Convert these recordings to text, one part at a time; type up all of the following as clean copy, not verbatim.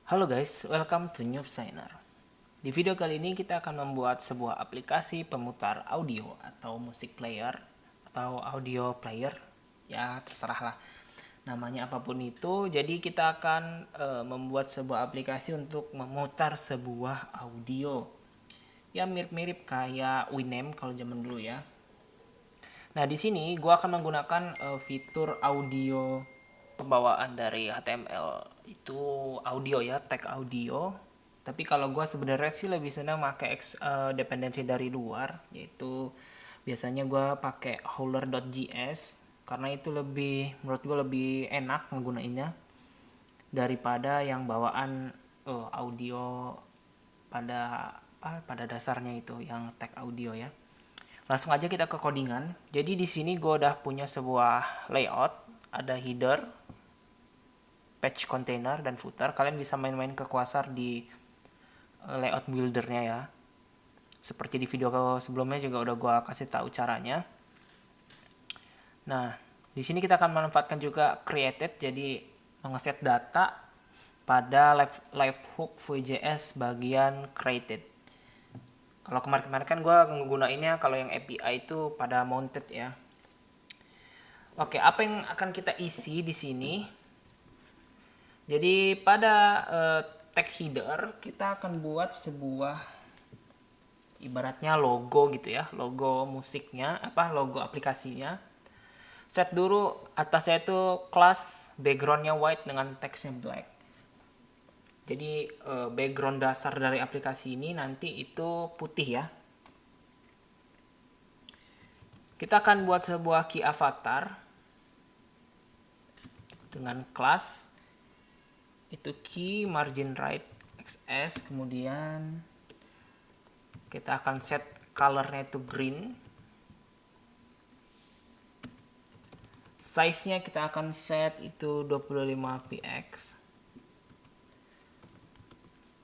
Halo guys, welcome to Noob Signer. Di video kali ini kita akan membuat sebuah aplikasi pemutar audio atau music player atau audio player, ya terserah lah namanya apapun itu. Jadi kita akan membuat sebuah aplikasi untuk memutar sebuah audio. Ya mirip-mirip kayak Winamp kalau zaman dulu ya. Nah, di sini gue akan menggunakan fitur audio pembawaan dari HTML itu audio ya, tag audio. Tapi kalau gue sebenarnya sih lebih senang pakai dependensi dari luar, yaitu biasanya gue pakai howler.js karena itu lebih menurut gue lebih enak menggunainnya daripada yang bawaan audio pada pada dasarnya itu yang tag audio ya. Langsung aja kita ke codingan. Jadi di sini gue udah punya sebuah layout, ada header, page container, dan footer. Kalian bisa main-main ke Quasar di layout buildernya ya. Seperti di video sebelumnya juga udah gue kasih tahu caranya. Nah, di sini kita akan memanfaatkan juga created, jadi mengeset data pada live hook VJS bagian created. Kalau kemarin-kemarin kan gue menggunainnya kalau yang API itu pada mounted ya. Oke, apa yang akan kita isi di sini? Jadi pada tag header kita akan buat sebuah ibaratnya logo gitu ya, logo musiknya, logo aplikasinya. Set dulu atasnya itu class backgroundnya white dengan teksnya black. Jadi background dasar dari aplikasi ini nanti itu putih ya. Kita akan buat sebuah key avatar dengan class itu key margin right xs, kemudian kita akan set colornya itu green, size nya kita akan set itu 25px,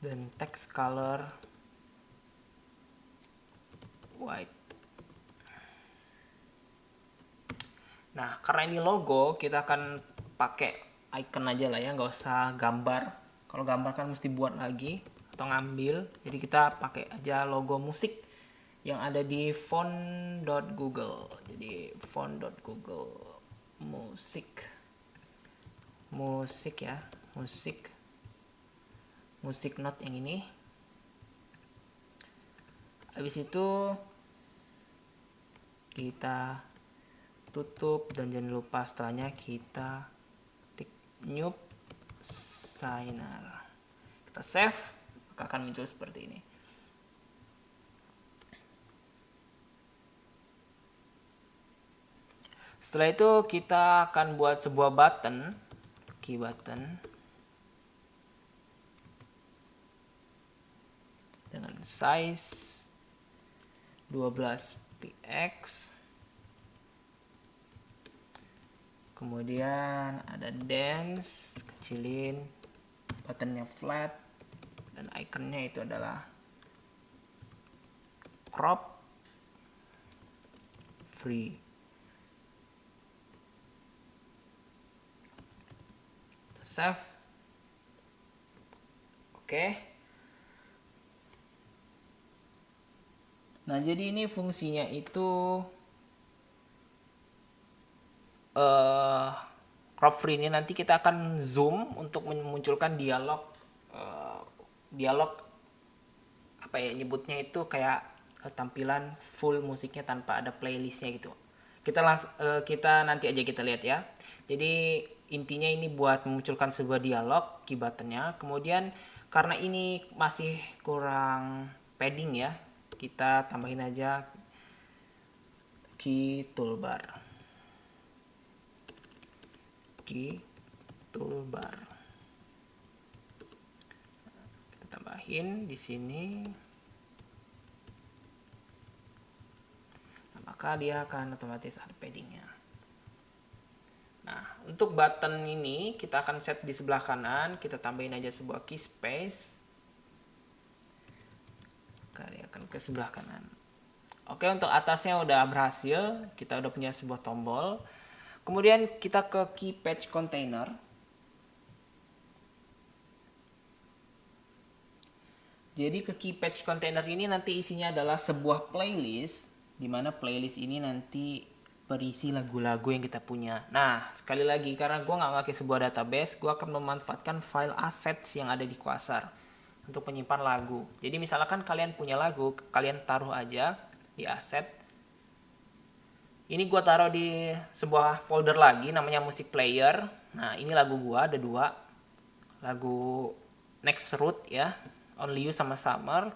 dan text color white. Nah, karena ini logo, kita akan pakai icon aja lah ya, nggak usah gambar. Kalau gambar kan mesti buat lagi atau ngambil. Jadi kita pakai aja logo musik yang ada di font.google. Jadi font.google musik. Musik ya, musik. Musik note yang ini. Habis itu kita tutup dan jangan lupa setelahnya kita tik Noob Signer. Kita save, maka akan muncul seperti ini. Setelah itu kita akan buat sebuah button, key button dengan size 12px. Kemudian ada dance, kecilin, buttonnya flat, dan iconnya itu adalah crop free. Save. Oke. Nah, jadi ini fungsinya itu crop free ini nanti kita akan zoom untuk memunculkan dialog dialog apa ya nyebutnya itu kayak tampilan full musiknya tanpa ada playlistnya gitu. Kita nanti aja kita lihat ya. Jadi intinya ini buat memunculkan sebuah dialog key buttonnya. Kemudian karena ini masih kurang padding ya, kita tambahin aja key toolbar. Key toolbar. Kita tambahin di sini. Nah, maka dia akan otomatis ada paddingnya. Nah, untuk button ini kita akan set di sebelah kanan. Kita tambahin aja sebuah key space. Dia akan ke sebelah kanan. Oke, untuk atasnya udah berhasil. Kita udah punya sebuah tombol. Kemudian kita ke key page container. Jadi ke key patch container ini nanti isinya adalah sebuah playlist, di mana playlist ini nanti berisi lagu-lagu yang kita punya. Nah, sekali lagi karena gue nggak pakai sebuah database, gue akan memanfaatkan file assets yang ada di Quasar untuk menyimpan lagu. Jadi misalkan kalian punya lagu, kalian taruh aja di asset. Ini gue taruh di sebuah folder lagi namanya music player. Nah, ini lagu gue ada dua. Lagu Next Route ya, Only You sama Summer.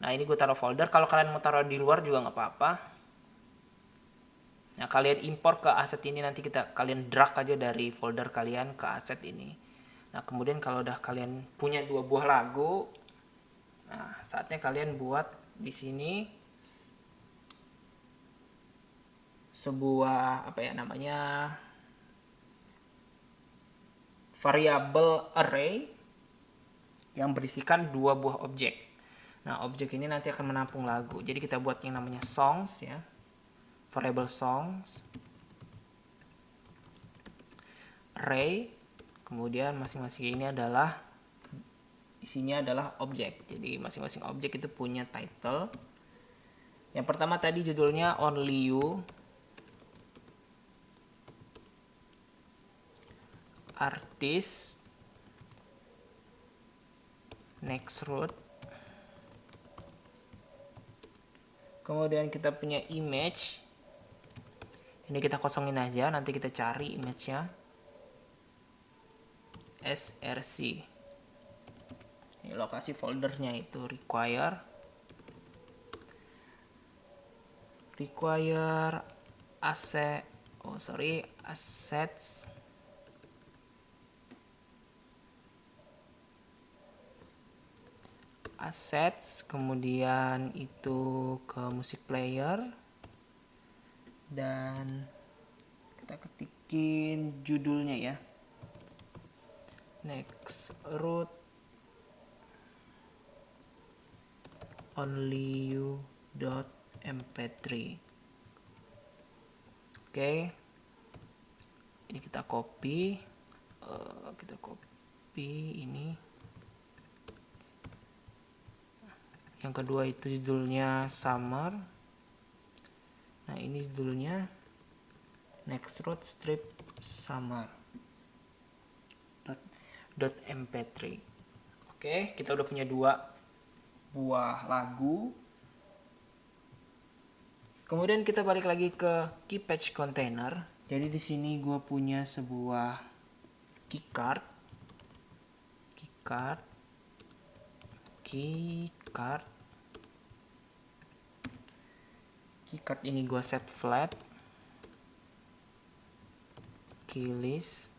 Nah, ini gue taruh folder. Kalau kalian mau taruh di luar juga nggak apa-apa. Nah, kalian import ke aset ini, nanti kalian drag aja dari folder kalian ke aset ini. Nah, kemudian kalau udah kalian punya dua buah lagu, nah saatnya kalian buat di sini sebuah apa ya namanya, variabel array yang berisikan dua buah objek. Nah, objek ini nanti akan menampung lagu. Jadi kita buat yang namanya songs ya. Variable songs. Array. Kemudian masing-masing ini adalah isinya adalah objek. Jadi masing-masing objek itu punya title. Yang pertama tadi judulnya Only You. Artist. Next Route. Kemudian kita punya image. Ini kita kosongin aja, nanti kita cari image-nya. src. Ini lokasi foldernya itu require asset, assets. Assets, kemudian itu ke music player, dan kita ketikin judulnya ya, Next Route Only You .mp3. Oke, ini kita copy, ini. Yang kedua itu judulnya Summer. Nah, ini judulnya Next Route Strip Summer .mp3. Oke, kita udah punya dua buah lagu. Kemudian kita balik lagi ke key patch container. Jadi di sini gue punya sebuah keycard. Keycard ini gue set flat, keylist,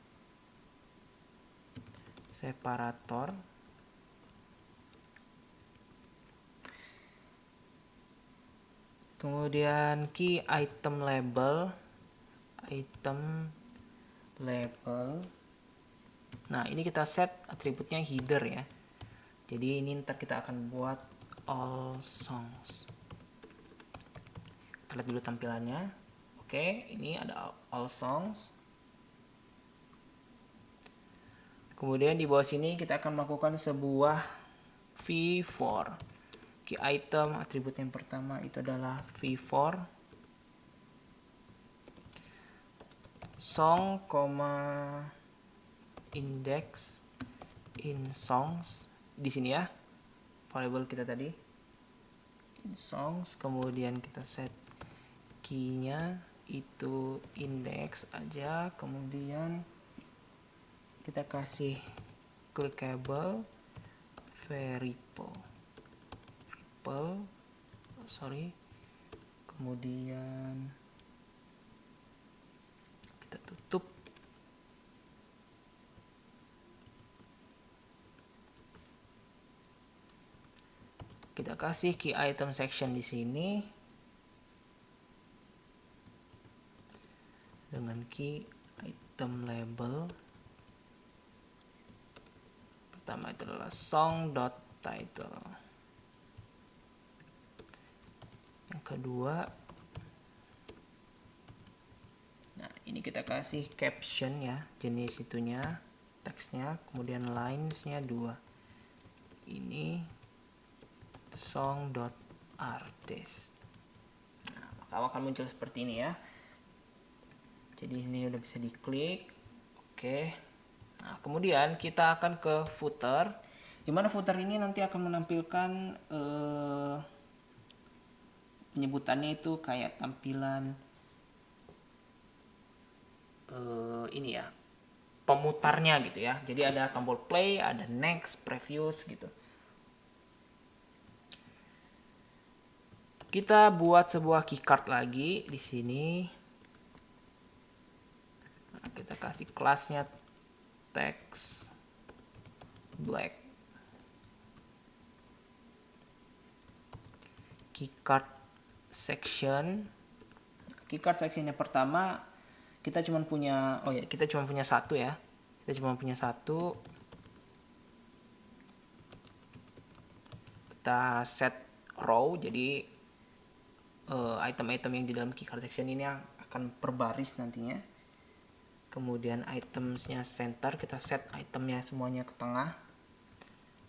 separator, kemudian key item label. Nah, ini kita set atributnya header ya. Jadi ini ntar kita akan buat all songs. Kita lihat dulu tampilannya. Oke, ini ada all songs. Kemudian di bawah sini kita akan melakukan sebuah v4. Key item atribut yang pertama itu adalah v4 song, index in songs. Di sini ya, variable kita tadi in songs. Kemudian kita set key-nya itu index aja. Kemudian kita kasih clickable variable. Kemudian kita tutup. Kita kasih key item section di sini dengan key item label. Pertama itu adalah song.title. Yang kedua, nah ini kita kasih caption ya, jenis itunya, teksnya, kemudian linesnya 2. Ini song.artist. Nah, maka akan muncul seperti ini ya. Jadi ini udah bisa diklik. Oke. Nah, kemudian kita akan ke footer. Dimana footer ini nanti akan menampilkan penyebutannya itu kayak tampilan ini ya, pemutarnya gitu ya. Jadi ada tombol play, ada next, previous gitu. Kita buat sebuah keycard lagi di sini. Nah, kita kasih kelasnya text black. Keycard section. Keycard section yang pertama kita cuma punya satu ya. Kita cuma punya satu. Kita set row, jadi item-item yang di dalam keycard section ini akan berbaris nantinya. Kemudian itemsnya center, kita set itemnya semuanya ke tengah.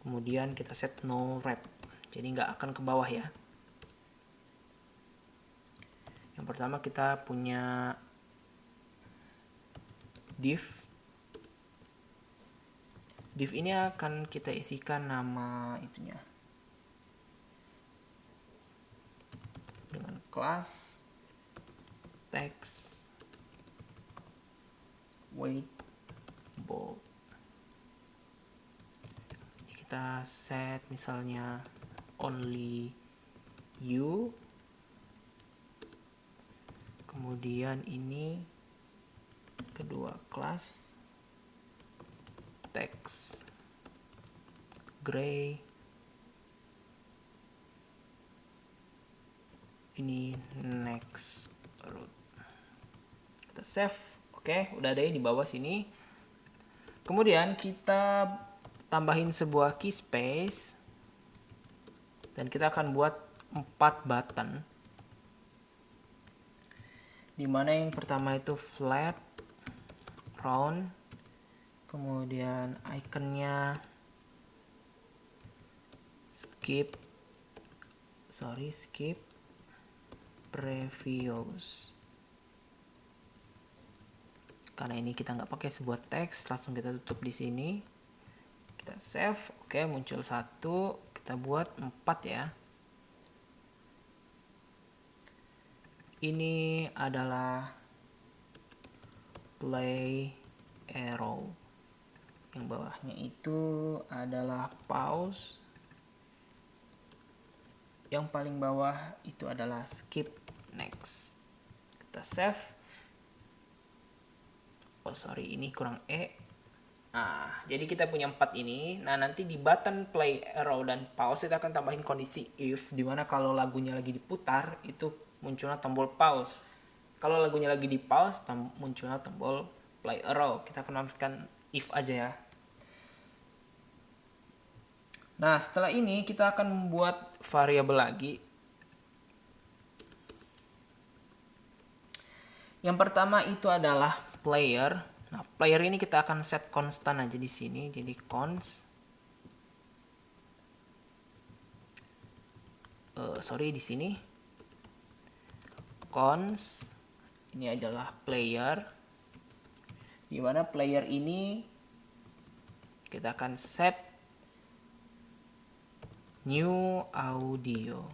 Kemudian kita set no wrap, jadi nggak akan ke bawah ya. Yang pertama kita punya div. Div ini akan kita isikan nama itunya dengan kelas text weight bold. Kita set misalnya only you. Kemudian ini kedua kelas text gray. Ini next root. Kita save. Oke, udah ada di bawah sini. Kemudian kita tambahin sebuah key space dan kita akan buat 4 button. Dimana yang pertama itu flat, round, kemudian iconnya skip previous. Karena ini kita nggak pakai sebuah teks, langsung kita tutup di sini. Kita save. Oke, muncul satu. Kita buat 4 ya. Ini adalah play arrow. Yang bawahnya itu adalah pause. Yang paling bawah itu adalah skip next. Kita save. Ini kurang E. Nah, jadi kita punya 4 ini. Nah, nanti di button play arrow dan pause kita akan tambahin kondisi if, dimana kalau lagunya lagi diputar itu munculnya tombol pause. Kalau lagunya lagi di pause munculnya tombol play arrow. Kita akan namakan if aja ya. Nah, setelah ini kita akan membuat variabel lagi. Yang pertama itu adalah player. Nah, player ini kita akan set konstan aja di sini. Jadi const di sini const ini adalah player, di mana player ini kita akan set new audio.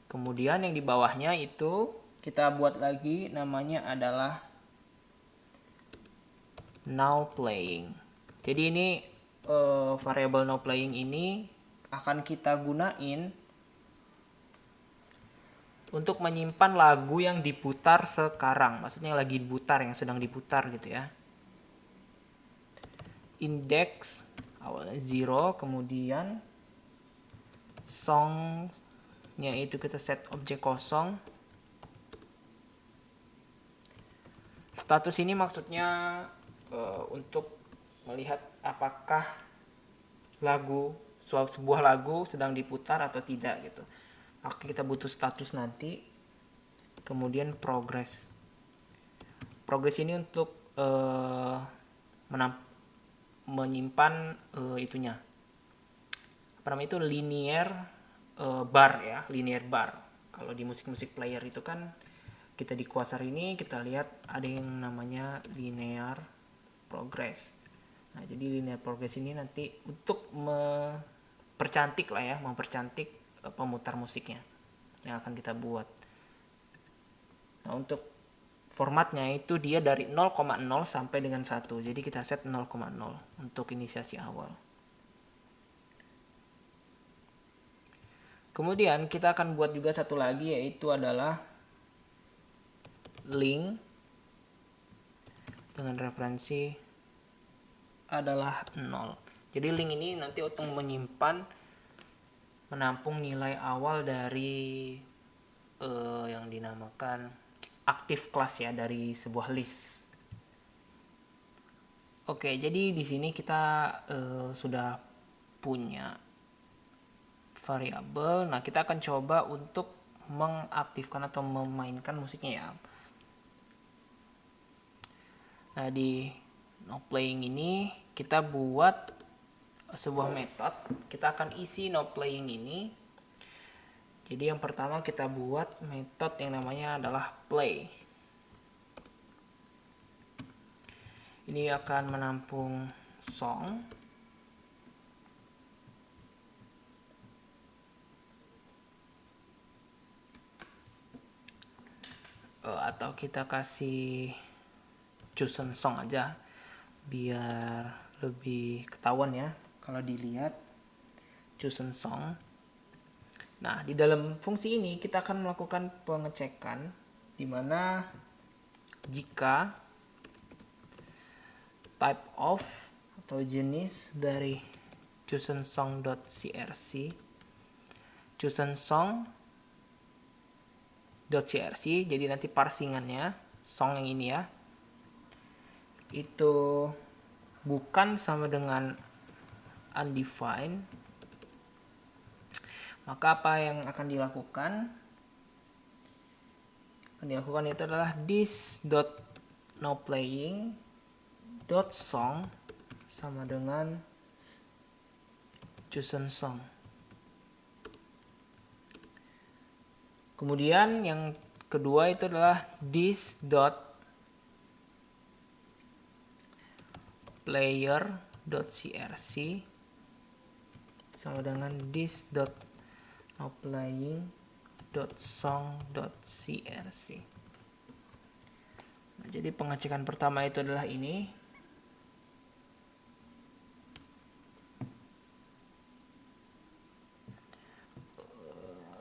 Kemudian yang di bawahnya itu kita buat lagi, namanya adalah now playing. Jadi ini variabel now playing ini akan kita gunain untuk menyimpan lagu yang diputar sekarang. Maksudnya lagi diputar, yang sedang diputar gitu ya. Index awalnya 0, kemudian songnya itu kita set objek kosong. Status ini maksudnya untuk melihat apakah sebuah lagu sedang diputar atau tidak gitu. Maka kita butuh status nanti. Kemudian progress ini untuk menyimpan itunya, apa namanya itu, linear bar ya, linear bar. Kalau di musik player itu kan kita di Quasar ini kita lihat ada yang namanya linear progress. Nah, jadi linear progress ini nanti untuk mempercantik lah ya, mempercantik pemutar musiknya yang akan kita buat. Nah, untuk formatnya itu dia dari 0,0 sampai dengan 1. Jadi kita set 0,0 untuk inisiasi awal. Kemudian kita akan buat juga satu lagi, yaitu adalah link dengan referensi adalah 0. Jadi link ini nanti untuk menampung nilai awal dari yang dinamakan active class ya, dari sebuah list. Oke, jadi di sini kita sudah punya variabel. Nah, kita akan coba untuk mengaktifkan atau memainkan musiknya ya. Nah, di noPlaying ini kita buat sebuah metode. Kita akan isi noPlaying ini. Jadi yang pertama kita buat metode yang namanya adalah play. Ini akan menampung song. Atau kita kasih chosen song aja biar lebih ketahuan ya kalau dilihat chosen song. Nah, di dalam fungsi ini kita akan melakukan pengecekan di mana jika type of atau jenis dari chosen song.crc jadi nanti parsingannya song yang ini ya itu bukan sama dengan undefined, maka apa yang akan dilakukan itu adalah this.noPlaying.song sama dengan chosen song. Kemudian yang kedua itu adalah this.player.crc sama dengan this.noPlaying.song.crc. Nah, jadi pengecekan pertama itu adalah ini.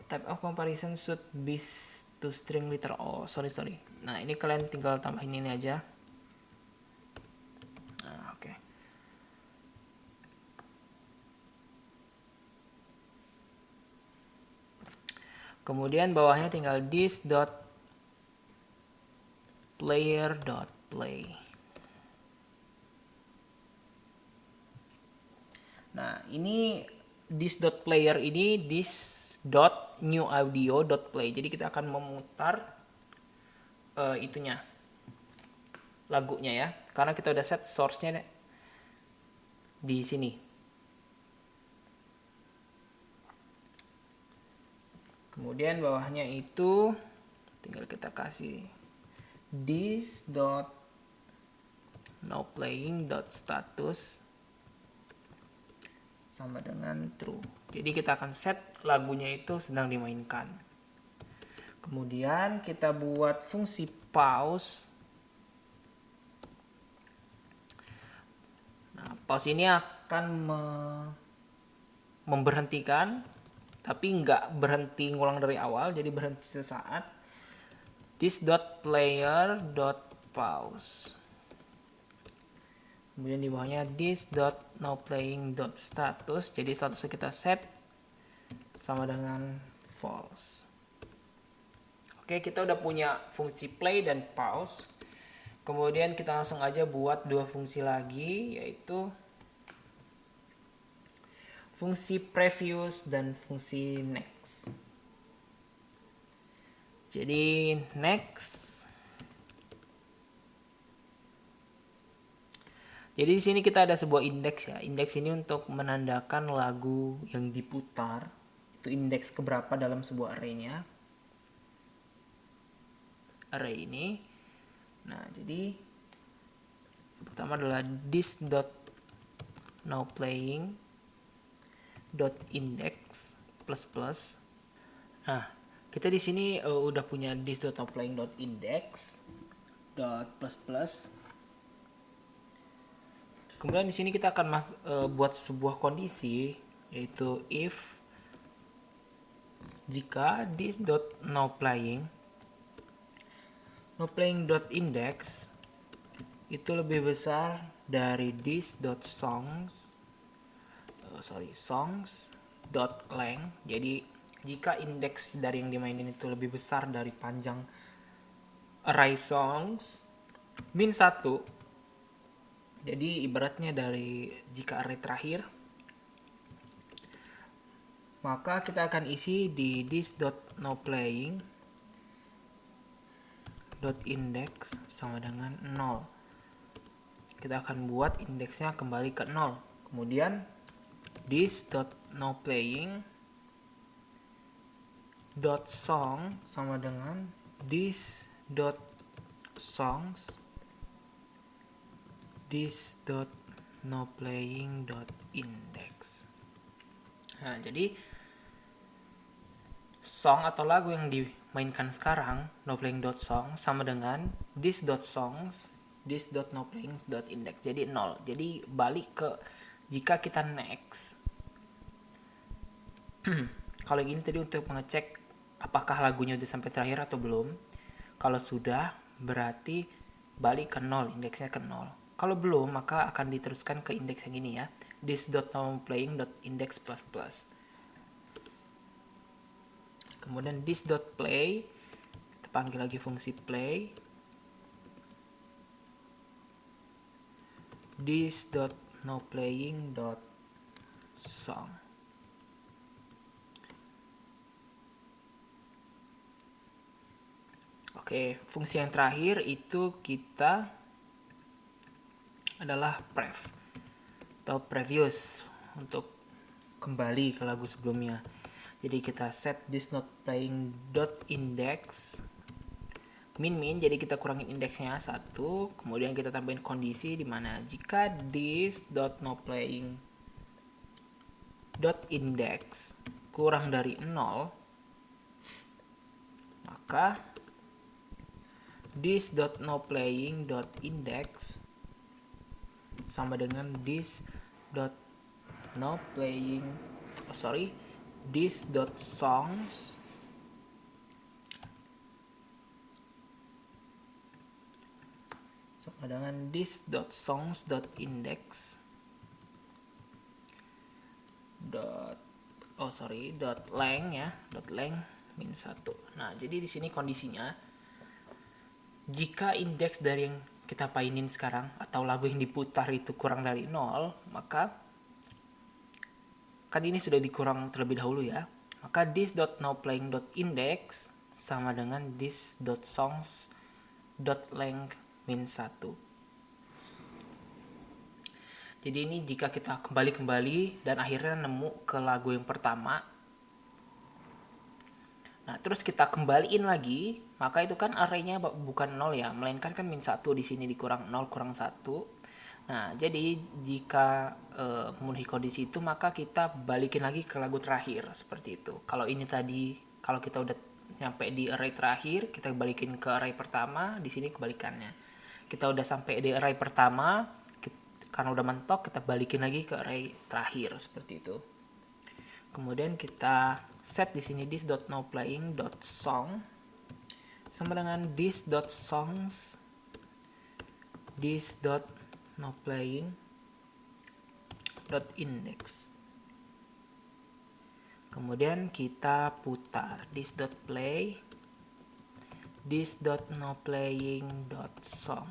Type of comparison should be to string liter. Oh, sorry. Nah, ini kalian tinggal tambahin ini aja. Nah, oke. Kemudian bawahnya tinggal this.player.play. Nah, ini this.player ini this.newaudio.play. Jadi kita akan memutar itunya, lagunya ya. Karena kita udah set source-nya di sini. Kemudian bawahnya itu tinggal kita kasih this.noPlaying.status sama dengan true. Jadi kita akan set lagunya itu sedang dimainkan. Kemudian kita buat fungsi pause. Nah, pause ini akan memberhentikan, tapi nggak berhenti ngulang dari awal, jadi berhenti sesaat. This.player.pause. Kemudian di bawahnya this.noPlaying.status. Jadi statusnya kita set sama dengan false. Oke, kita udah punya fungsi play dan pause. Kemudian kita langsung aja buat dua fungsi lagi, yaitu fungsi previous dan fungsi next. Jadi next Jadi di sini kita ada sebuah indeks ya. Indeks ini untuk menandakan lagu yang diputar itu indeks keberapa dalam sebuah array-nya. Array ini. Nah, jadi pertama adalah this.nowplaying.index plus plus. Nah, kita di sini udah punya this.nowplaying.index plus plus. Kemudian di sini kita akan buat sebuah kondisi, yaitu if jika this.nowplaying.index itu lebih besar dari songs.length. Jadi jika indeks dari yang dimainin itu lebih besar dari panjang array songs min 1. Jadi ibaratnya dari jika array terakhir, maka kita akan isi di this.nowplaying.index sama dengan 0. Kita akan buat indeksnya kembali ke 0. Kemudian this.nowplaying.song sama dengan this.nowplaying.index. Nah, jadi song atau lagu yang dimainkan sekarang nowplaying.song sama dengan this.nowplaying.index. Jadi 0. Jadi balik ke jika kita next. Kalau gini tadi untuk mengecek apakah lagunya udah sampai terakhir atau belum. Kalau sudah, berarti balik ke 0, indeksnya ke 0. Kalau belum, maka akan diteruskan ke indeks yang ini ya, this.nowplaying.index plus plus. Kemudian this.play, kita panggil lagi fungsi play. this.nowplaying.song. Oke, fungsi yang terakhir itu kita adalah pref atau previous untuk kembali ke lagu sebelumnya. Jadi kita set this.nowplaying.index min, jadi kita kurangin indeksnya 1, kemudian kita tambahin kondisi di mana jika this.nowplaying.index kurang dari 0, maka this.nowplaying.index sama dengan this.songs sama dengan this.songs.index length ya, length min 1. Nah, jadi di sini kondisinya jika indeks dari yang kita mainin sekarang atau lagu yang diputar itu kurang dari 0, maka kan ini sudah dikurang terlebih dahulu ya. Maka this.nowplaying.index sama dengan this.songs.length min 1. Jadi ini jika kita kembali dan akhirnya nemu ke lagu yang pertama. Nah, terus kita kembaliin lagi, maka itu kan array-nya bukan 0 ya, melainkan kan min 1, di sini dikurang 0 kurang 1. Nah, jadi jika memenuhi kondisi itu, maka kita balikin lagi ke lagu terakhir, seperti itu. Kalau ini tadi, kalau kita udah nyampe di array terakhir, kita balikin ke array pertama, di sini kebalikannya. Kita udah sampai di array pertama, karena udah mentok, kita balikin lagi ke array terakhir, seperti itu. Kemudian kita set di sini this.nowplaying.song sama dengan this.songs this.nowplaying.index. Kemudian kita putar this.play this.nowplaying.song.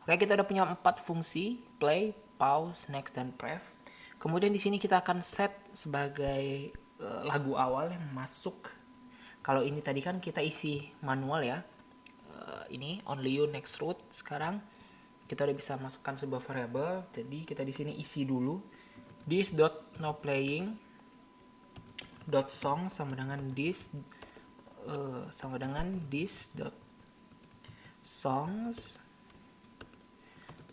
Oke, kita udah punya 4 fungsi, play, pause, next, dan pref. Kemudian di sini kita akan set sebagai lagu awal yang masuk. Kalau ini tadi kan kita isi manual ya. Ini only you next root. Sekarang kita udah bisa masukkan sebuah variabel. Jadi kita di sini isi dulu this.nowplaying dot song sama dengan this dot songs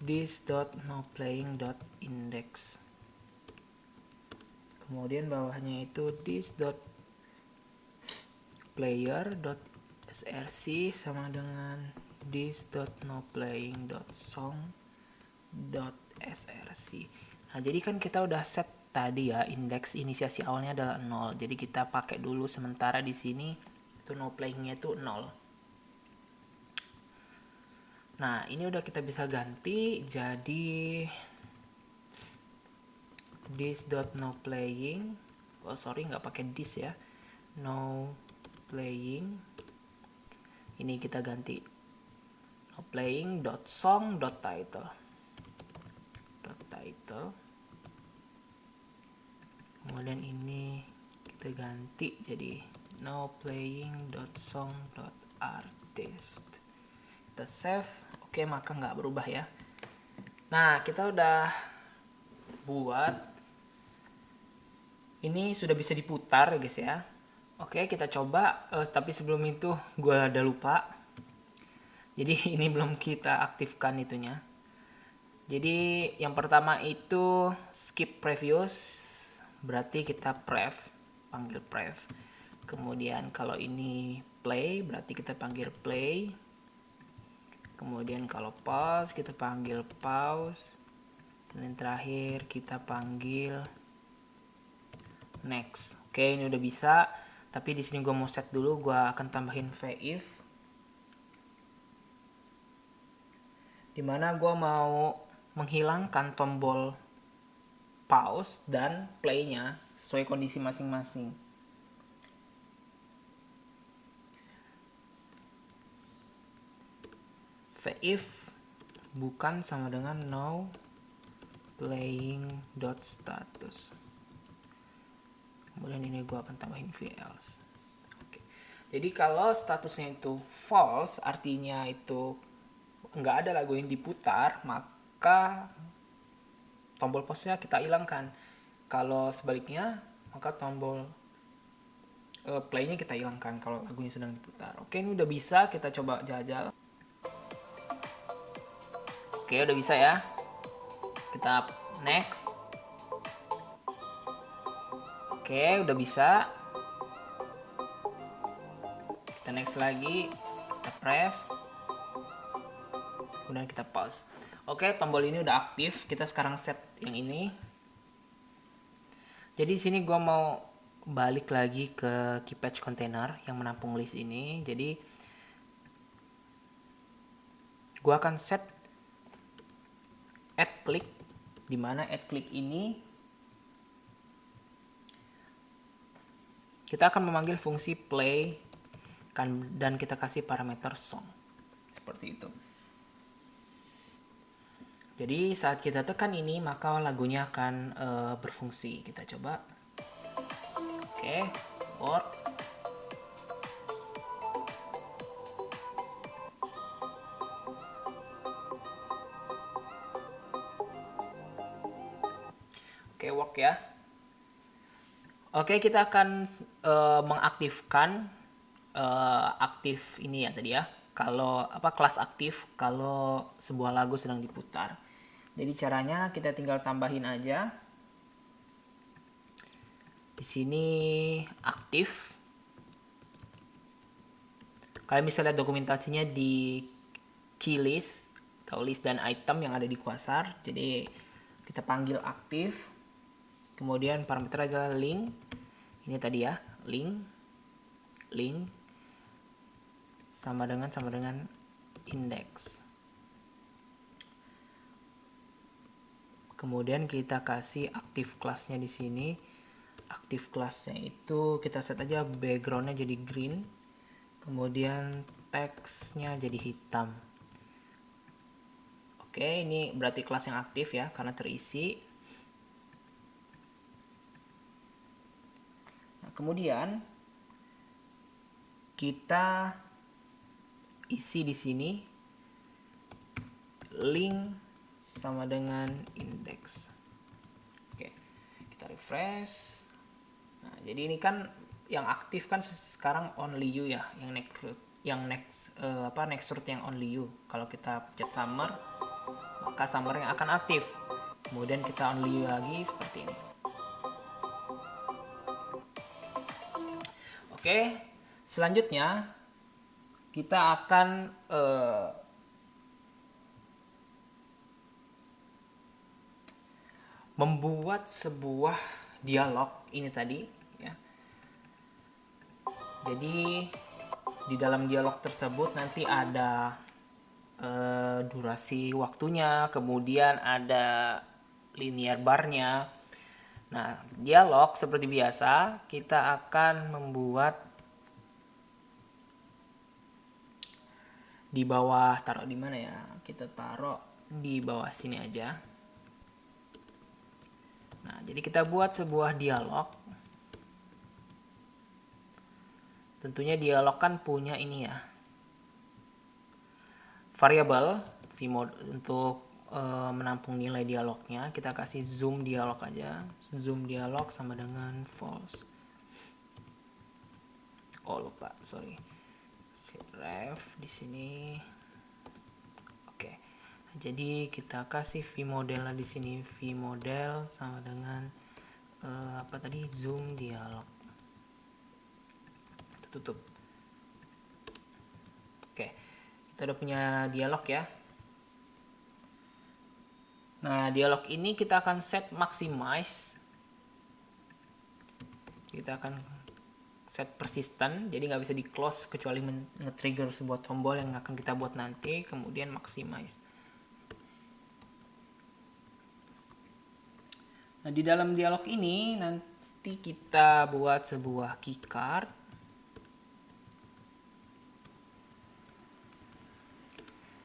this.nowplaying dot index. Kemudian bawahnya itu this.player dot src sama dengan this.nowplaying dot song dot src. Nah, jadi kan kita udah set tadi ya, indeks inisiasi awalnya adalah 0. Jadi kita pakai dulu sementara di sini itu nowplaying-nya itu 0. Nah, ini udah kita bisa ganti jadi this.nowplaying. Oh, sorry, nggak pakai this ya. Nowplaying. Ini kita ganti nowplaying.song.title. Kemudian ini kita ganti jadi nowplaying.song.artist. Kita save. Oke, maka nggak berubah ya. Nah, kita udah buat ini, sudah bisa diputar guys ya. Oke, kita coba. Tapi sebelum itu gue ada lupa. Jadi ini belum kita aktifkan itunya. Jadi yang pertama itu skip previous, berarti kita panggil prev. Kemudian kalau ini play, berarti kita panggil play. Kemudian kalau pause, kita panggil pause. Dan yang terakhir kita panggil next. Oke, ini udah bisa. Tapi di sini gue mau set dulu, gue akan tambahin if, dimana gue mau menghilangkan tombol pause dan play-nya sesuai kondisi masing-masing. If bukan sama dengan now playing dot status. Kemudian ini gue akan tambahin else. Oke. Jadi kalau statusnya itu false, artinya itu nggak ada lagu yang diputar, maka tombol pause-nya kita hilangkan. Kalau sebaliknya, maka tombol play-nya kita hilangkan kalau lagunya sedang diputar. Oke, ini udah bisa, kita coba jajal. Oke, udah bisa ya. Kita next. Oke, udah bisa. Kita next lagi. Kita press. Kemudian kita pause. Oke, tombol ini udah aktif. Kita sekarang set yang ini. Jadi di sini gue mau balik lagi ke keypatch container yang menampung list ini. Jadi gue akan set add click, dimana add click ini kita akan memanggil fungsi play dan kita kasih parameter song seperti itu. Jadi saat kita tekan ini, maka lagunya akan berfungsi. Kita coba. Oke, work. Oke, work ya. Oke, kita akan mengaktifkan aktif ini ya tadi ya. Kalau kelas aktif kalau sebuah lagu sedang diputar. Jadi caranya kita tinggal tambahin aja. Di sini aktif. Kalian bisa lihat dokumentasinya di key list atau list dan item yang ada di Quasar. Jadi kita panggil aktif. Kemudian parameter adalah link. Ini tadi ya, link sama dengan index. Kemudian kita kasih aktif kelasnya di sini. Aktif kelasnya itu kita set aja backgroundnya jadi green. Kemudian teksnya jadi hitam. Oke, ini berarti kelas yang aktif ya karena terisi. Nah, kemudian kita isi di sini link sama dengan index. Oke, kita refresh. Nah, jadi ini kan yang aktif kan sekarang only you ya, next root yang only you. Kalau kita pencet summer, maka summer yang akan aktif. Kemudian kita only you lagi seperti ini. Oke, selanjutnya kita akan membuat sebuah dialog ini tadi ya. Jadi di dalam dialog tersebut nanti ada durasi waktunya, kemudian ada linear barnya. Nah, dialog seperti biasa kita akan membuat di bawah, taruh di mana ya? Kita taruh di bawah sini aja. Nah, jadi kita buat sebuah dialog. Tentunya dialog kan punya ini ya, variabel vmod untuk menampung nilai dialognya. Kita kasih zoom dialog aja. Zoom dialog sama dengan false. Oh lupa, sorry. Ref di sini. Oke. Jadi kita kasih vmodel di sini. Vmodel sama dengan apa tadi? Zoom dialog. Kita tutup. Oke. Kita udah punya dialog ya. Nah, dialog ini kita akan set maximize. Kita akan set persistent, jadi nggak bisa di close kecuali nge-trigger sebuah tombol yang akan kita buat nanti. Kemudian maximize. Nah, di dalam dialog ini nanti kita buat sebuah keycard.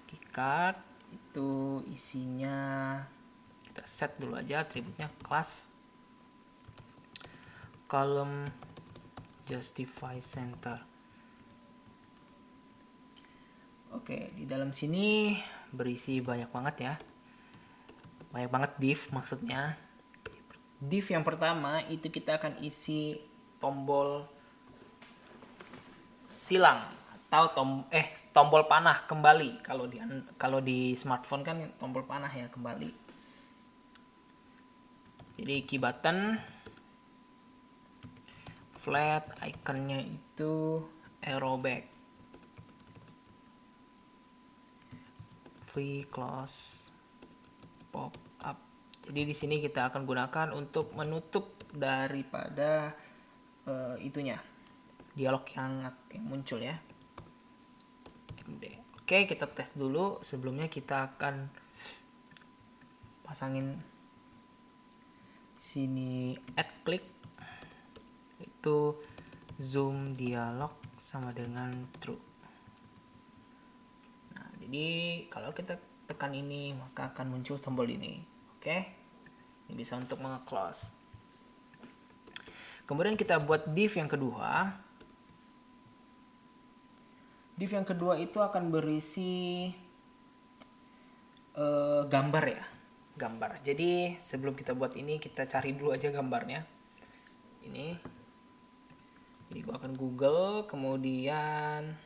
Keycard itu isinya, kita set dulu aja atributnya class column justify center. Oke, di dalam sini berisi banyak banget ya, banyak banget div maksudnya. Div yang pertama itu kita akan isi tombol silang atau tombol panah kembali. Kalau di smartphone kan tombol panah ya, kembali. Jadi key button, flat, ikonnya itu arrow back, free, close, pop up. Jadi di sini kita akan gunakan untuk menutup daripada itunya, dialog yang muncul ya. Oke, kita tes dulu. Sebelumnya kita akan pasangin sini add click, itu zoom dialog sama dengan true. Nah, jadi kalau kita tekan ini maka akan muncul tombol ini. Oke, ini bisa untuk menge-close. Kemudian kita buat div yang kedua. Div yang kedua itu akan berisi gambar ya, gambar. Jadi sebelum kita buat ini kita cari dulu aja gambarnya. Ini. Jadi gua akan Google, kemudian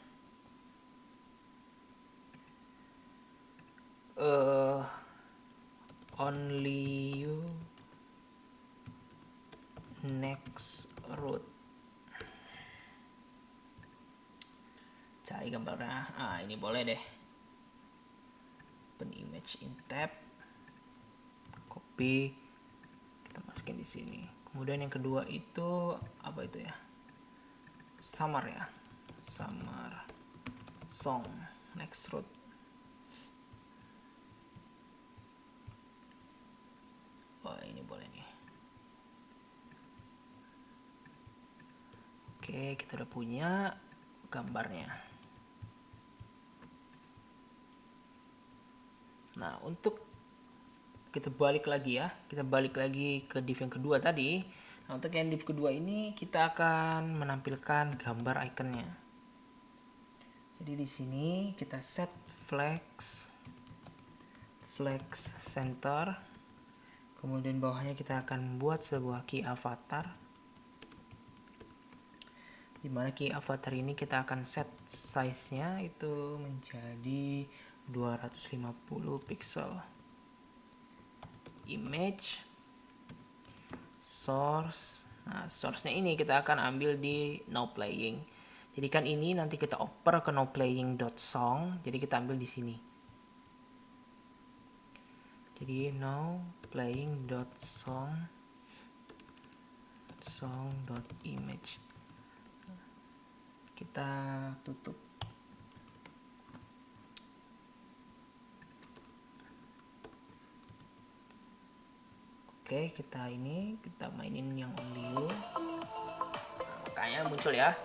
only you next root. Cari gambarnya. Ini boleh deh. Open image in tab. Copy. Kita masukin di sini. Kemudian yang kedua itu apa itu ya? Summer ya. Summer song next root. Oh, ini boleh nih. Oke, kita udah punya gambarnya. Nah, untuk kita balik lagi ya, kita balik lagi ke div yang kedua tadi. Nah, untuk yang div kedua ini kita akan menampilkan gambar ikonnya. Jadi di sini kita set flex flex center. Kemudian bawahnya kita akan buat sebuah key avatar, dimana key avatar ini kita akan set size nya itu menjadi 250 pixel. Image, source. Nah, source nya ini kita akan ambil di now playing. Jadi kan ini nanti kita oper ke now playing.song, jadi kita ambil di sini. Jadi now playing.song.image. Kita tutup. Oke, kita mainin yang only you. Makanya muncul ya.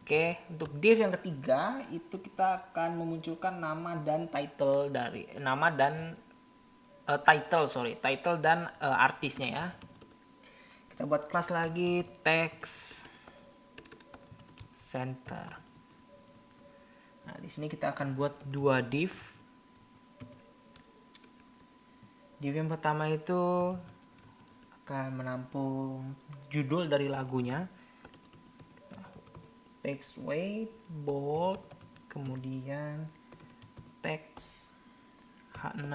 Oke, untuk div yang ketiga itu kita akan memunculkan nama dan title dan artisnya ya. Kita buat kelas lagi text center. Nah, di sini kita akan buat dua div. Div yang pertama itu akan menampung judul dari lagunya. Text weight, bold, kemudian text H6.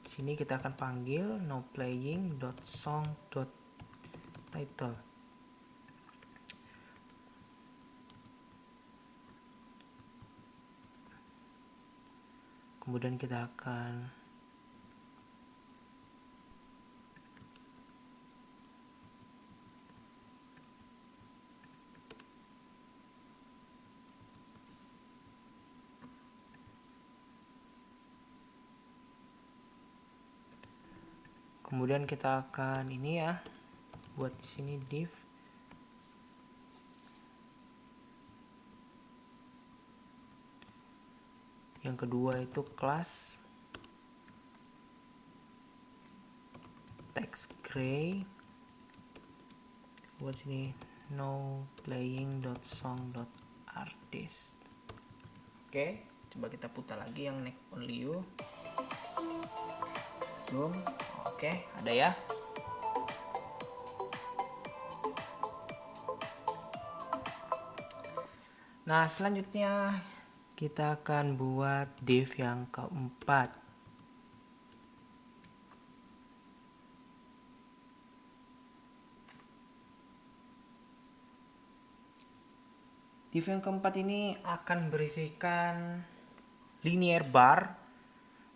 Di sini kita akan panggil nowplaying.song.title. Kemudian kita akan ini ya, buat di sini div. Yang kedua itu kelas text gray. Buat sini nowplaying.song.artist. Oke, coba kita putar lagi yang next only you. Zoom. Oke, ada ya. Nah, selanjutnya kita akan buat div yang keempat. Div yang keempat ini akan berisikan linear bar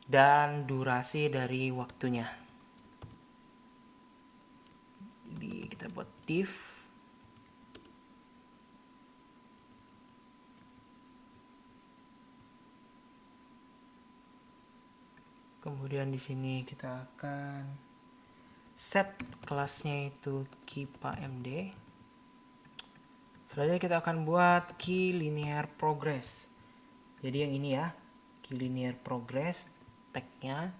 dan durasi dari waktunya. Jadi kita buat div. Kemudian di sini kita akan set kelasnya itu key.md. Selanjutnya kita akan buat key linear progress. Jadi yang ini ya, key linear progress tagnya.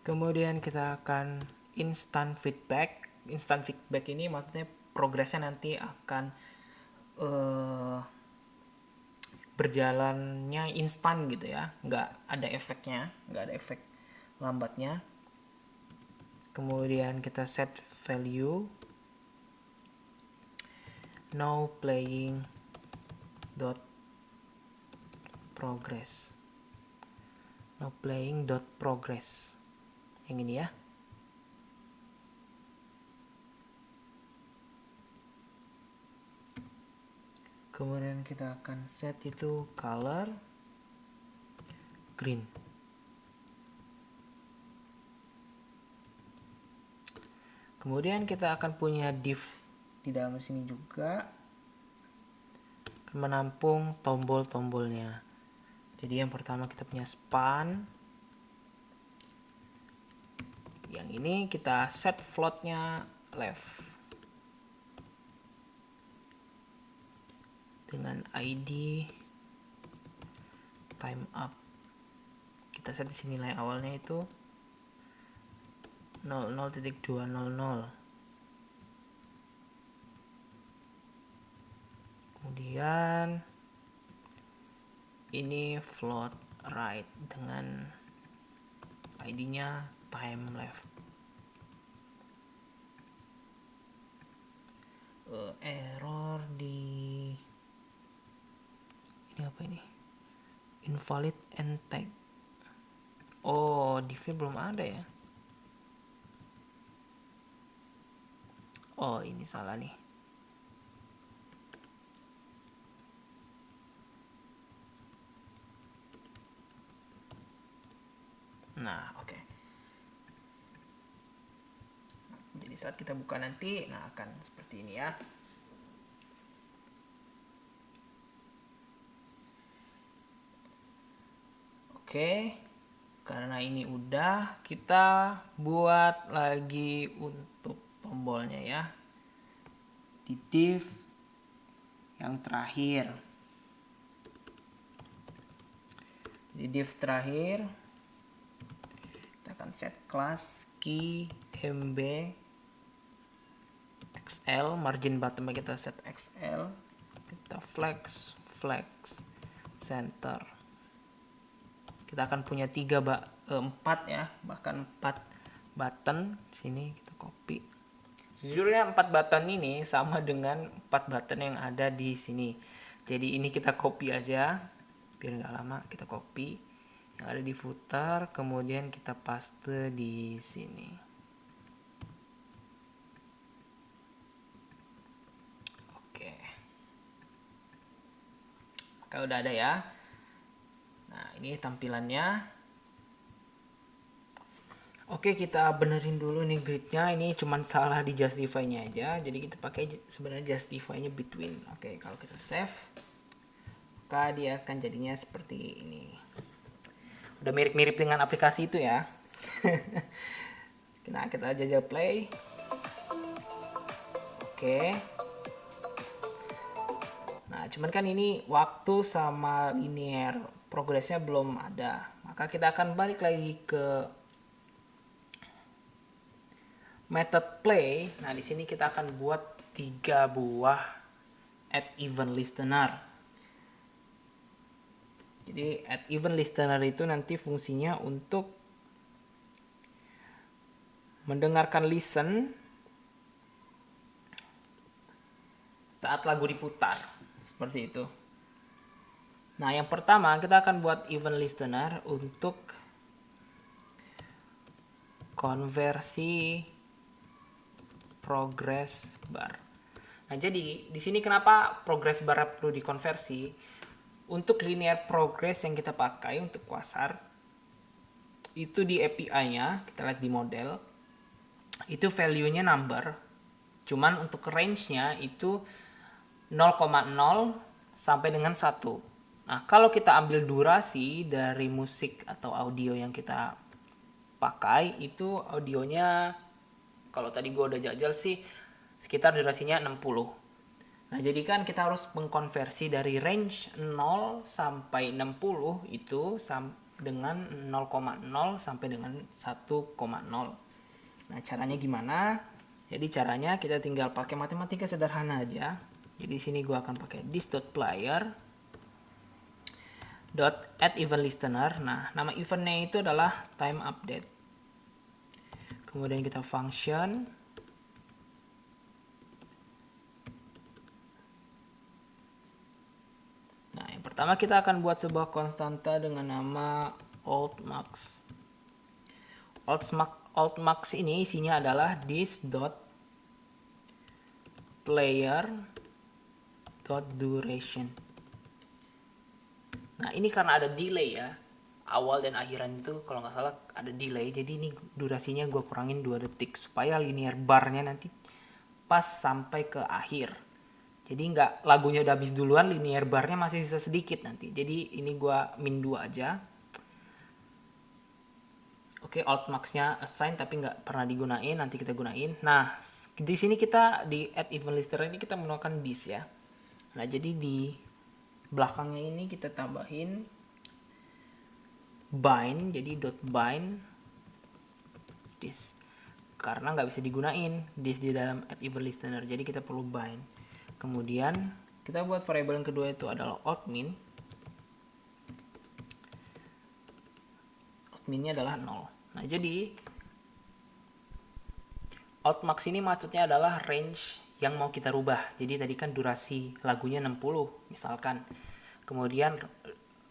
Kemudian kita akan instant feedback. Instant feedback ini maksudnya progresnya nanti akan berjalannya instan gitu ya, nggak ada efeknya, nggak ada efek lambatnya. Kemudian kita set value now playing dot progress, yang ini ya. Kemudian kita akan set itu color green. Kemudian kita akan punya div di dalam sini juga, akan menampung tombol-tombolnya. Jadi yang pertama kita punya span. Yang ini kita set floatnya left dengan ID time up. Kita set di sini nilai awalnya itu 00.200. Kemudian ini float right dengan ID-nya time left. Error di ini apa ini? Invalid end tag. Oh, div belum ada ya? Oh, ini salah nih. Nah, oke. Jadi saat kita buka nanti, nah akan seperti ini ya. Oke, karena ini udah, kita buat lagi untuk tombolnya ya. Di div yang terakhir. Di div terakhir, kita akan set class key mb XL, margin bottomnya kita set XL, kita flex center. Kita akan punya 4 ya, bahkan 4 button. Sini kita copy. Sejujurnya 4 button ini sama dengan 4 button yang ada di sini. Jadi ini kita copy aja, biar nggak lama. Kita copy yang ada di footer, kemudian kita paste di sini. Oke, kalau udah ada ya. Nah, ini tampilannya. Oke, kita benerin dulu nih gridnya. Ini cuman salah di justify-nya aja. Jadi kita pakai sebenarnya justify-nya between. Oke, kalau kita save, maka dia akan jadinya seperti ini. Udah mirip-mirip dengan aplikasi itu ya. Nah, kita jajal play. Oke. Nah, cuman kan ini waktu sama linear progresnya belum ada. Maka kita akan balik lagi ke method play. Nah, di sini kita akan buat 3 buah add event listener. Jadi add event listener itu nanti fungsinya untuk mendengarkan listen saat lagu diputar. Seperti itu. Nah, yang pertama kita akan buat event listener untuk konversi progress bar. Nah, jadi di sini kenapa progress bar perlu dikonversi? Untuk linear progress yang kita pakai untuk Quasar, itu di API-nya, kita lihat di model, itu value-nya number. Cuman untuk range-nya itu 0,0 sampai dengan 1. Nah, kalau kita ambil durasi dari musik atau audio yang kita pakai, itu audionya kalau tadi gue udah jajal sih sekitar durasinya 60. Nah, jadi kan kita harus mengkonversi dari range 0 sampai 60 itu dengan 0,0 sampai dengan 1,0. Nah, caranya gimana? Jadi caranya kita tinggal pakai matematika sederhana aja. Jadi di sini gue akan pakai this.player .add event listener. Nah, nama eventnya itu adalah time update. Kemudian kita function. Nah, yang pertama kita akan buat sebuah konstanta dengan nama altmax. Altmax ini isinya adalah this.player.duration. Nah, ini karena ada delay ya. Awal dan akhiran itu kalau nggak salah ada delay. Jadi ini durasinya gue kurangin 2 detik supaya linear barnya nanti pas sampai ke akhir. Jadi nggak lagunya udah habis duluan, linear barnya masih sisa sedikit nanti. Jadi ini gue min 2 aja. Oke, altmax-nya assign tapi nggak pernah digunain, nanti kita gunain. Nah, di sini kita di add event listener ini kita menggunakan this ya. Nah, jadi di belakangnya ini kita tambahin bind, jadi .bind this. karena nggak bisa digunain this di dalam add event listener, jadi kita perlu bind. Kemudian kita buat variabel yang kedua itu adalah outmin. Outminnya adalah 0. Nah, jadi outmax ini maksudnya adalah range yang mau kita rubah. Jadi tadi kan durasi lagunya 60 misalkan. Kemudian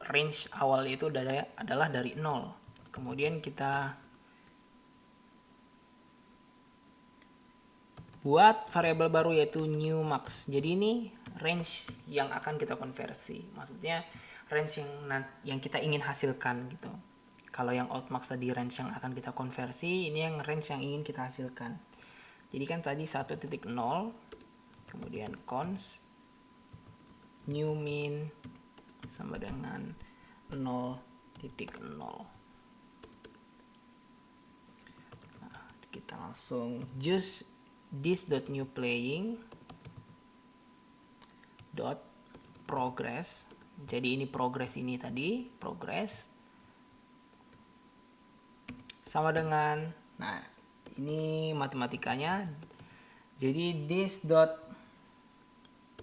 range awal itu adalah dari 0. Kemudian kita buat variabel baru yaitu new max. Jadi ini range yang akan kita konversi. Maksudnya range yang kita ingin hasilkan gitu. Kalau yang outmax tadi range yang akan kita konversi, ini yang range yang ingin kita hasilkan. Jadi kan tadi 1.0, kemudian const new min sama dengan 0.0. Nah, kita langsung use this.newPlaying dot progress. Jadi ini progress ini tadi, progress sama dengan, nah ini matematikanya. Jadi this dot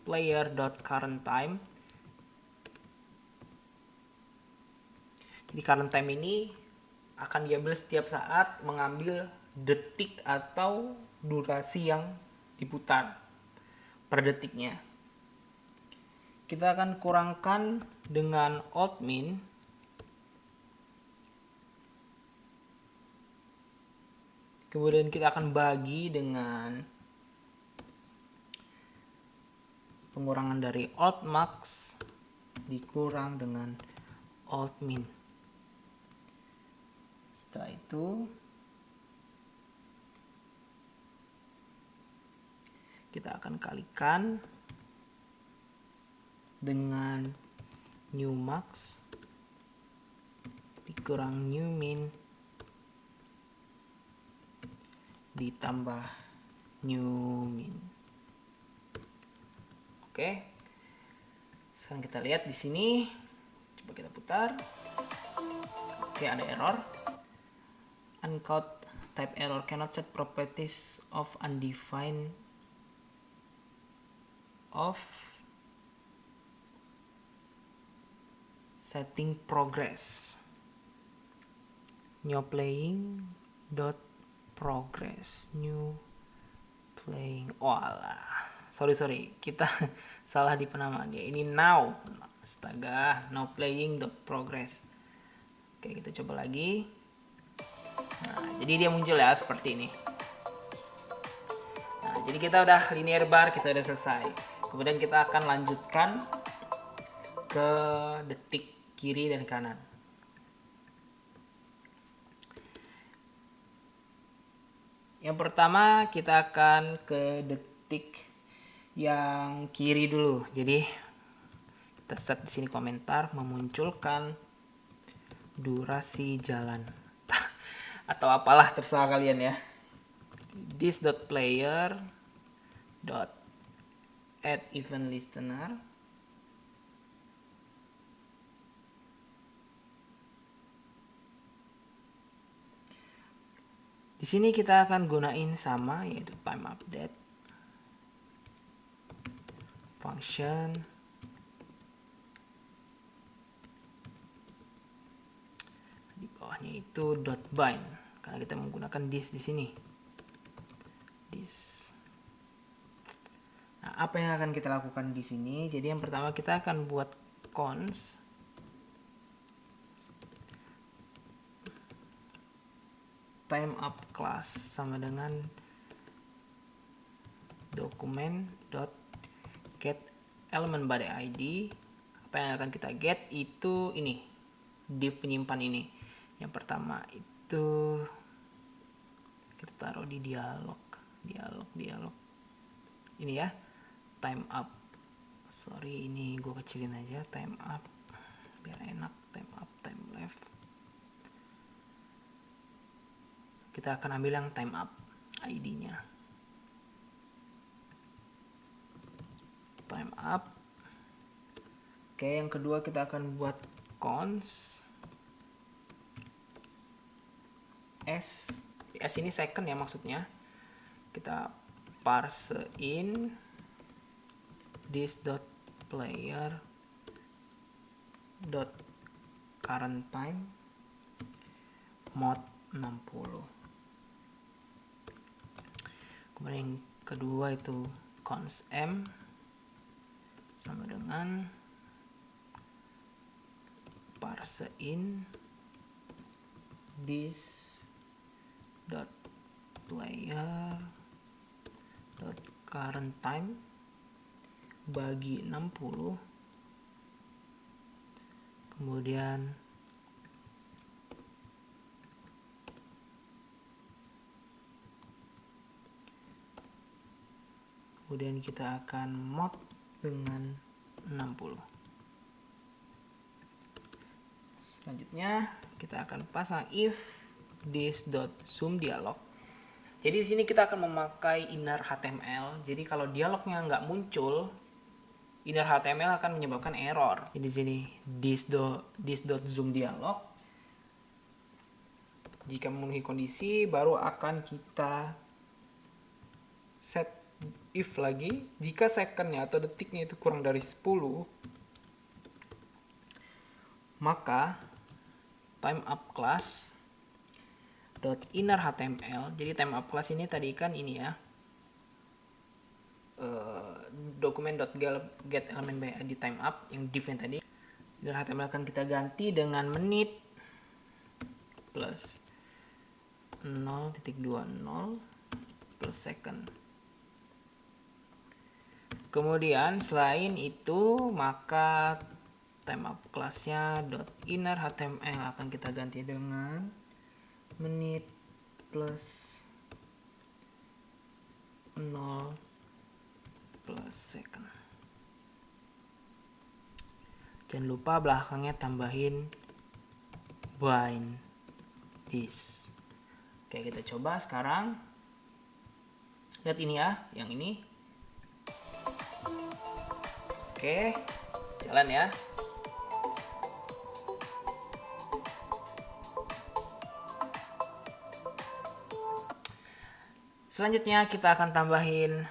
player dot current time. Jadi current time ini akan diambil setiap saat mengambil detik atau durasi yang diputar per detiknya. Kita akan kurangkan dengan outmin. Kemudian kita akan bagi dengan pengurangan dari outmax dikurang dengan outmin. Setelah itu kita akan kalikan dengan new max dikurang new min ditambah new min. Oke. Sekarang kita lihat di sini. Coba kita putar. Oke, ada error. Uncaught type error cannot set properties of undefined of setting progress. New playing dot progress new playing. Sorry kita salah di penamaan ya. Ini now, astaga, now playing dot progress. Oke, kita coba lagi. Nah, jadi dia muncul ya seperti ini. Nah, jadi kita udah linear bar, kita udah selesai. Kemudian kita akan lanjutkan ke detik kiri dan kanan. Yang pertama kita akan ke detik yang kiri dulu. Jadi kita set di sini komentar memunculkan durasi jalan atau apalah terserah kalian ya. This.player add event listener. Di sini kita akan gunain sama, yaitu time update function di bawahnya itu .bind karena kita menggunakan this di sini. This. Nah, apa yang akan kita lakukan di sini? Jadi yang pertama kita akan buat const time up class sama dengan dokumen get element body id. Apa yang akan kita get itu ini, div penyimpan ini. Yang pertama itu kita taruh di dialog ini ya, time up. Sorry, ini gue kecilin aja, time up biar enak. Time up, time left. Kita akan ambil yang time up ID-nya. Time up. Oke, yang kedua kita akan buat const s S ini second ya maksudnya. Kita parse in this dot player dot current time mod 60. Kemudian yang kedua itu const m sama dengan parse in this dot player dot current time bagi 60. Kemudian kita akan mod dengan 60. Selanjutnya kita akan pasang if this dot zoom dialog. Jadi di sini kita akan memakai inner HTML. Jadi kalau dialognya nggak muncul, inner HTML akan menyebabkan error. Jadi di sini this dot zoom dialog. Jika memenuhi kondisi, baru akan kita set if lagi. Jika secondnya atau detiknya itu kurang dari 10, maka time up class dot inner HTML. Jadi time up class ini tadi kan ini ya, dokumen .get element by id time up yang div yang tadi. Inner HTML akan kita ganti dengan menit plus 0.20 plus second. Kemudian selain itu maka time up classnya dot inner HTML akan kita ganti dengan menit plus 0 plus second. Jangan lupa belakangnya tambahin bind this. Oke, kita coba sekarang. Lihat ini ya, yang ini. Oke, jalan ya. Selanjutnya kita akan tambahin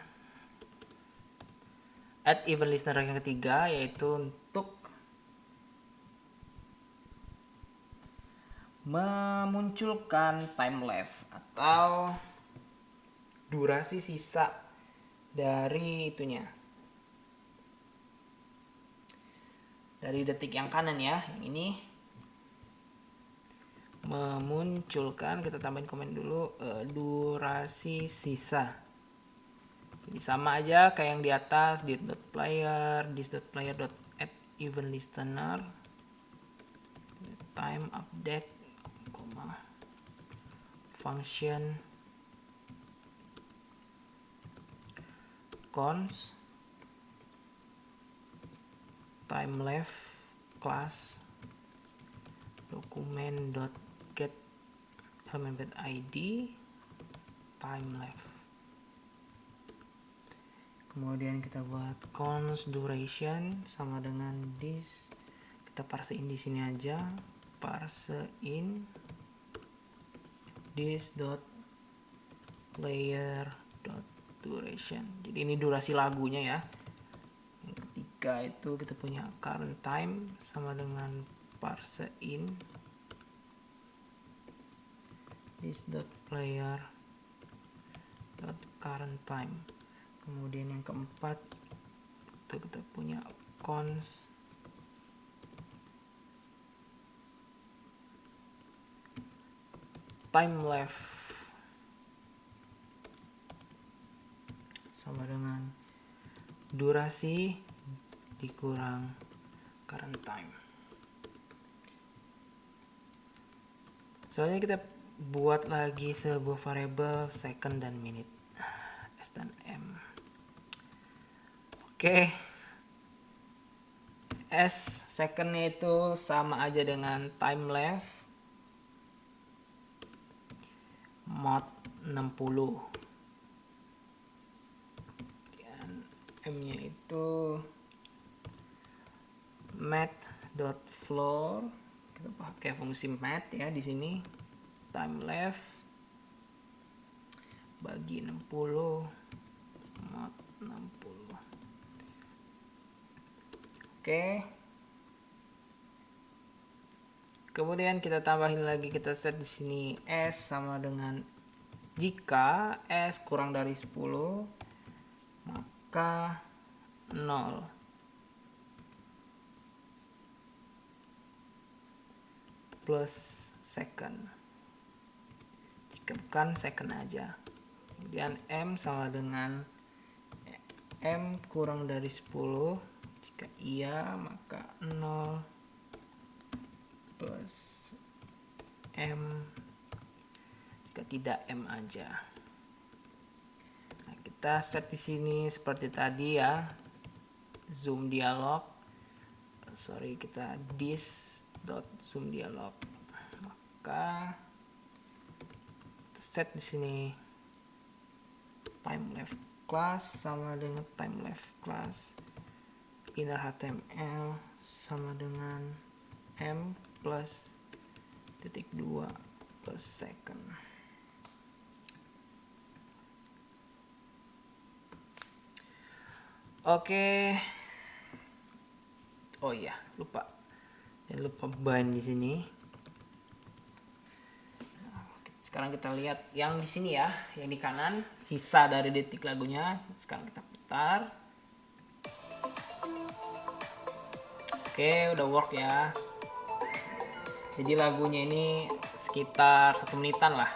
add event listener yang ketiga, yaitu untuk memunculkan time lapse atau durasi sisa dari itunya. Dari detik yang kanan ya, yang ini memunculkan, kita tambahin komen dulu, durasi sisa. Jadi sama aja kayak yang di atas, dit.player, this.player.add event listener, time update, function const time lapse class dokumen.get element id time lapse. Kemudian kita buat const duration sama dengan this, kita parse in di sini aja, parse in this dot player dot duration. Jadi ini durasi lagunya ya. Yang ketiga itu kita punya current time sama dengan parse in this dot player dot current time. Kemudian yang keempat itu kita punya const time lapse sama dengan durasi dikurang current time. Selanjutnya kita buat lagi sebuah variabel second dan minute, s dan m. Oke, s secondnya itu sama aja dengan time lapse mod 60. Dan m-nya itu math.floor. Kita pakai fungsi math ya di sini. Time lapse bagi 60 mod 60. Oke. Kemudian kita tambahin lagi, kita set di sini S sama dengan jika S kurang dari 10 maka 0 plus second. Jika bukan second aja. Kemudian M sama dengan M kurang dari 10. Jika iya maka 0 plus M. Jika tidak M aja. Nah, kita set di sini seperti tadi ya. Zoom dialog. Kita this.zoom dialog. Maka set di sini time left class sama dengan time left class inner HTML sama dengan M plus titik 2 plus second. Oke. Oh iya, jangan lupa bind di sini. Sekarang kita lihat yang di sini ya, yang di kanan, sisa dari detik lagunya. Sekarang kita putar. Oke, udah work ya. Jadi lagunya ini sekitar 1 menitan lah.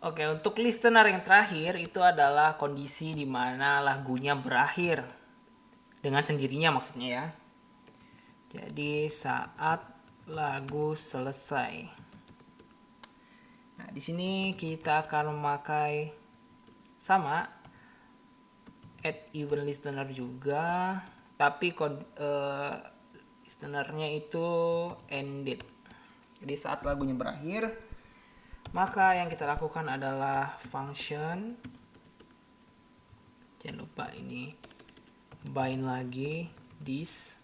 Oke, untuk listener yang terakhir itu adalah kondisi di mana lagunya berakhir dengan sendirinya maksudnya ya. Jadi saat lagu selesai. Nah, di sini kita akan memakai sama add event listener juga, tapi listenernya itu ended. Jadi saat lagunya berakhir, maka yang kita lakukan adalah function. Jangan lupa ini bind lagi this.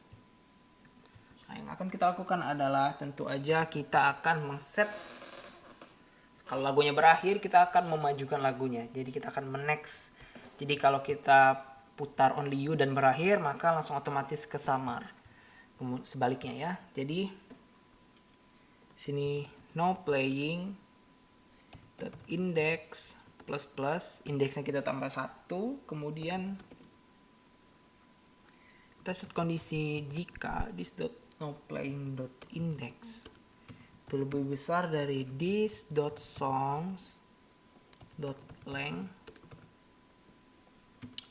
Nah, yang akan kita lakukan adalah tentu aja kita akan men-set. Kalau lagunya berakhir, kita akan memajukan lagunya. Jadi kita akan next. Jadi kalau kita putar only you dan berakhir, maka langsung otomatis ke summer. Sebaliknya ya. Jadi sini no playing index plus plus, indeksnya kita tambah 1, kemudian kita set kondisi jika this.noplaying.index itu lebih besar dari this.songs.length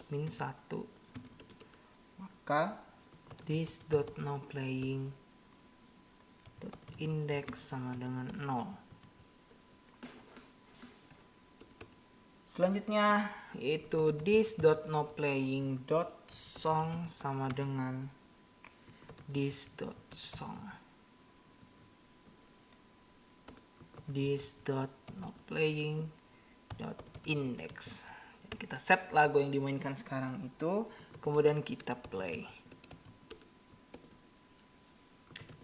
min 1, maka this.noplaying.index sama dengan 0. Selanjutnya yaitu this.noplaying.song sama dengan this.song. this.noplaying.index. Jadi kita set lagu yang dimainkan sekarang itu, kemudian kita play.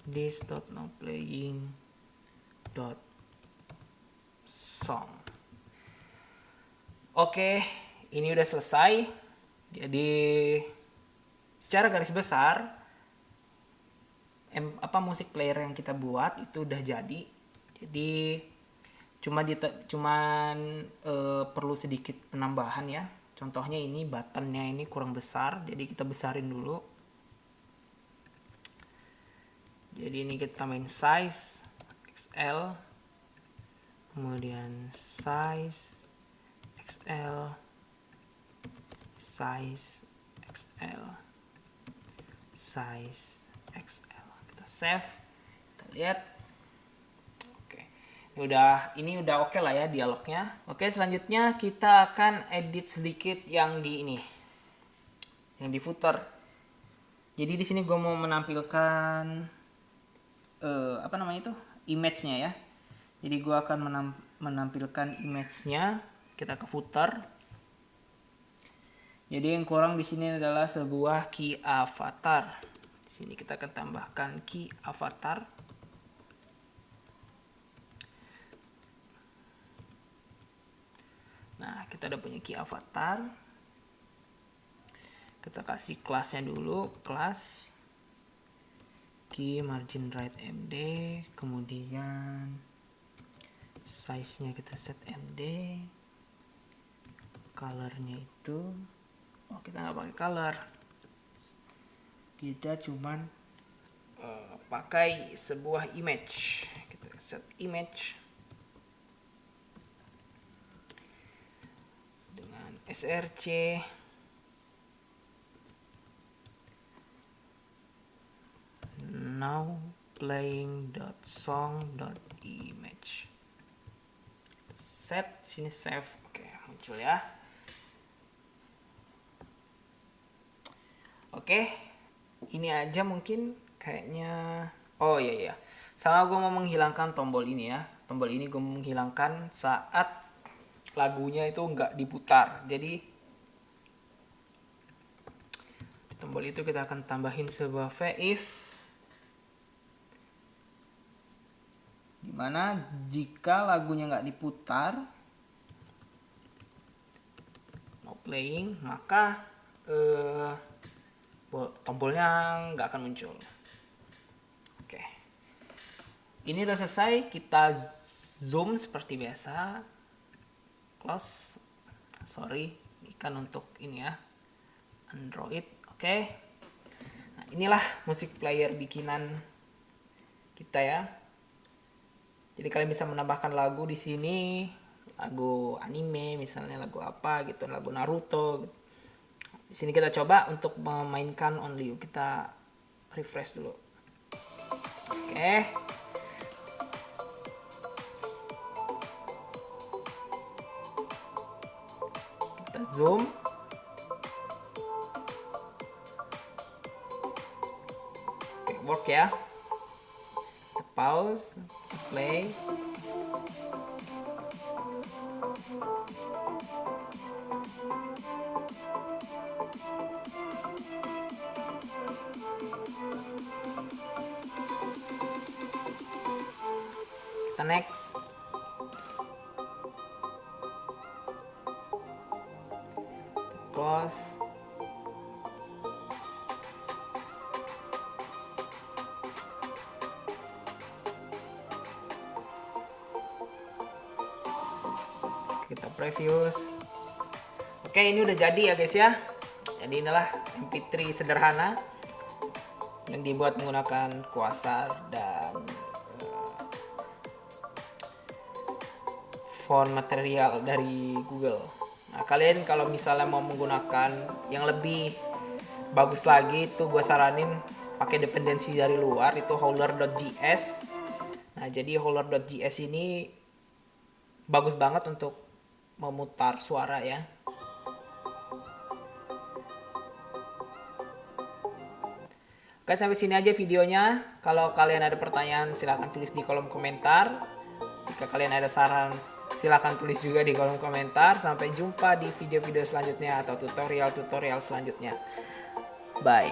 this.noplaying.song. Oke, ini udah selesai. Jadi secara garis besar musik player yang kita buat itu udah jadi. Jadi perlu sedikit penambahan ya. Contohnya ini buttonnya ini kurang besar, jadi kita besarin dulu. Jadi ini kita tambahin size XL, kemudian size XL, size XL, size XL. Kita save, kita lihat. Ini udah oke lah ya dialognya. Oke, selanjutnya kita akan edit sedikit yang di ini, yang di footer. Jadi di sini gue mau menampilkan image-nya ya. Jadi gue akan menampilkan image-nya. Kita ke footer. Jadi yang kurang di sini adalah sebuah key avatar. Di sini kita akan tambahkan key avatar. kita udah punya key avatar. Kita kasih kelasnya dulu, kelas key margin right MD, kemudian size-nya kita set MD, color-nya itu kita nggak pakai color, kita cuman pakai sebuah image. Kita set image dengan src now playing.song.image. Set, sini save. Oke, muncul ya. Oke, ini aja mungkin kayaknya. Oh iya, sama gue mau menghilangkan tombol ini ya. Tombol ini gue menghilangkan saat lagunya itu nggak diputar. Jadi di tombol itu kita akan tambahin sebuah if, dimana jika lagunya nggak diputar, no playing, maka tombolnya nggak akan muncul. Oke, ini udah selesai. Kita zoom seperti biasa. Close. Sorry, ini kan untuk ini ya, Android. Oke. Nah, inilah musik player bikinan kita ya. Jadi kalian bisa menambahkan lagu di sini, lagu anime misalnya, lagu apa gitu, lagu Naruto gitu. Di sini kita coba untuk memainkan Only You. Kita refresh dulu. Oke. Kita zoom. Oke, work ya. Kita pause, kita play. Kita next. Close. Kita previous. Oke, ini udah jadi ya guys ya. Jadi inilah MP3 sederhana yang dibuat menggunakan Quasar dan font material dari Google. Nah, kalian kalau misalnya mau menggunakan yang lebih bagus lagi, itu gue saranin pakai dependensi dari luar, itu howler.js. Nah, jadi howler.js ini bagus banget untuk memutar suara ya. Oke, sampai sini aja videonya. Kalau kalian ada pertanyaan silahkan tulis di kolom komentar. Jika kalian ada saran silahkan tulis juga di kolom komentar. Sampai jumpa di video-video selanjutnya atau tutorial-tutorial selanjutnya. Bye.